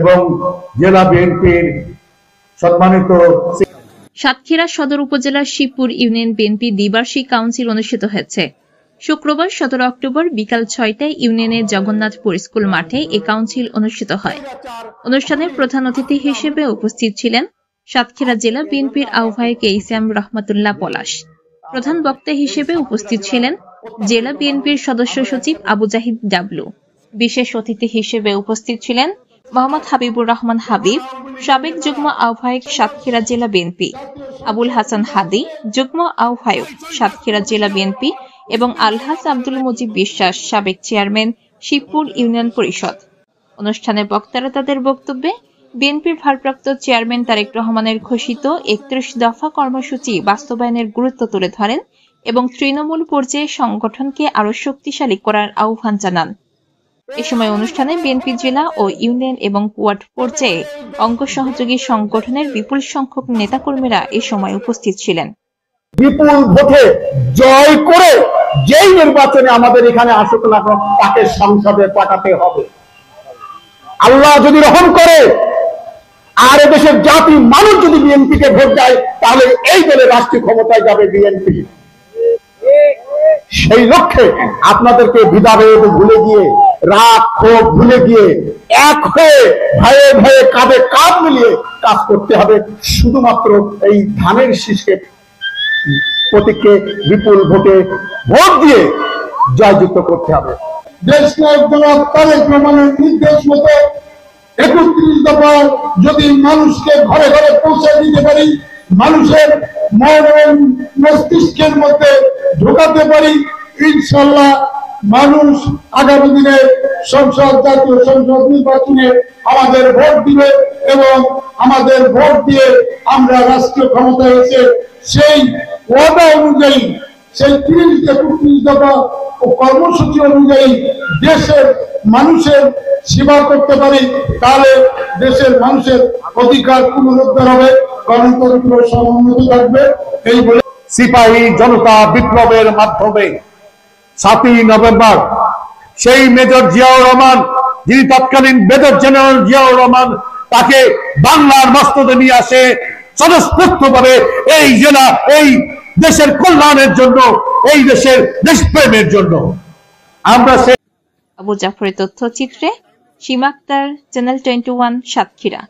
এবং জেলা বিএনপির সম্মানিত সাতক্ষীরা সদর উপজেলার শিবপুর ইউনিয়ন বিএনপি দ্বিবার্ষিক কাউন্সিল অনুষ্ঠিত হয়েছে। শুক্রবার 17 অক্টোবর বিকাল 6টায় ইউনিয়নের জগন্নাথপুর স্কুল মাঠে এ কাউন্সিল অনুষ্ঠিত হয়। অনুষ্ঠানে প্রধান অতিথি হিসেবে উপস্থিত ছিলেন সাতক্ষীরা জেলা বিএনপির আহ্বায়ক ইসলাম রহমাতুল্লাহ পলাশ। প্রধান বক্তা হিসেবে উপস্থিত ছিলেন জেলা বিএনপির সদস্য সচিব আবু জাহিদ ডাবলু। বিশেষ অতিথি হিসেবে উপস্থিত ছিলেন মোহাম্মদ হাবিবুর রহমান হাবিব, সাবেক যুগ্ম আহ্বায়ক সাতক্ষীরা জেলা বিএনপি, আবুল হাসান হাদি, যুগ্ম আহ্বায়ক সাতক্ষীরা জেলা বিএনপি এবং আলহাজ আব্দুল মুজিব বিশ্বাস, সাবেক চেয়ারম্যান শিবপুর ইউনিয়ন পরিষদ। অনুষ্ঠানে বক্তারা তাদের বক্তব্যে বিএনপির ভারপ্রাপ্ত চেয়ারম্যান তারেক রহমানের ঘোষিত 31 দফা কর্মসূচি বাস্তবায়নের গুরুত্ব তুলে ধরেন এবং তৃণমূল পর্যায়ে সংগঠনকে আরও শক্তিশালী করার আহ্বান জানান। এ সময় অনুষ্ঠানে বিএনপি জেলা ও ইউনিয়ন এবং ওয়ার্ড পর্যায়ে অঙ্গ সহযোগী সংগঠনের বিপুল সংখ্যক নেতাকর্মীরা এ সময় উপস্থিত ছিলেন। বিপুল ভোটে জয় করে যেই নির্বাচনে আমাদের এখানে আসুক না তাকে সংসদে পাঠাতে হবে। আল্লাহ যদি রহম করে আর দেশের জাতি মানুষ যদি বিএনপিকে ভোট দেয় তাহলে এই দলে রাষ্ট্রীয় ক্ষমতায় যাবে বিএনপি। সেই লক্ষ্যে আপনাদেরকে ভেদাভেদ ভুলে গিয়ে, রাগ ক্ষোভ ভুলে গিয়ে এক হয়ে ভয়ে ভয়ে কাঁধে কাঁধ মিলিয়ে কাজ করতে হবে। শুধুমাত্র এই ধানের শীষকে প্রতীককে বিপুল ভোটে ভোট দিয়ে জয়যুক্ত করতে হবে। দেশ নায়ক জনাব তারেক রহমানের নির্দেশ মতো 31 দফা যদি মানুষকে ঘরে ঘরে পৌঁছে দিতে পারি, মানুষের মন মস্তিষ্কের মধ্যে ঢোকাতে পারি, ইনশাল্লাহ মানুষ আগামী দিনে জাতীয় সংসদ নির্বাচনে আমাদের ভোট দিবে এবং আমাদের ভোট দিয়ে আমরা রাষ্ট্রীয় ক্ষমতায় এসে সেই ওয়াদা অনুযায়ী, সেই 31 দফা ও কর্মসূচি অনুযায়ী দেশের মানুষের সেবা করতে পারি, তাহলে দেশের মানুষের অধিকার পুনরুদ্ধার হবে, গণতন্ত্র সমুন্নত থাকবে। এই বলে সিপাহী জনতা বিপ্লবের মাধ্যমে 7ই নভেম্বর সেই মেজর জিয়াউর রহমান, যিনি তৎকালীন মেজর জেনারেল জিয়াউর রহমান, তাকে বাংলার মস্তদে নিয়ে আসে স্বতঃস্ফূর্তভাবে এই জেলা, এই দেশের কল্যাণের জন্য, এই দেশের দেশপ্রেমের জন্য। আমরা আবু জাফরের তথ্যচিত্রে সীমা আক্তার, চ্যানেল 21, সাতক্ষীরা।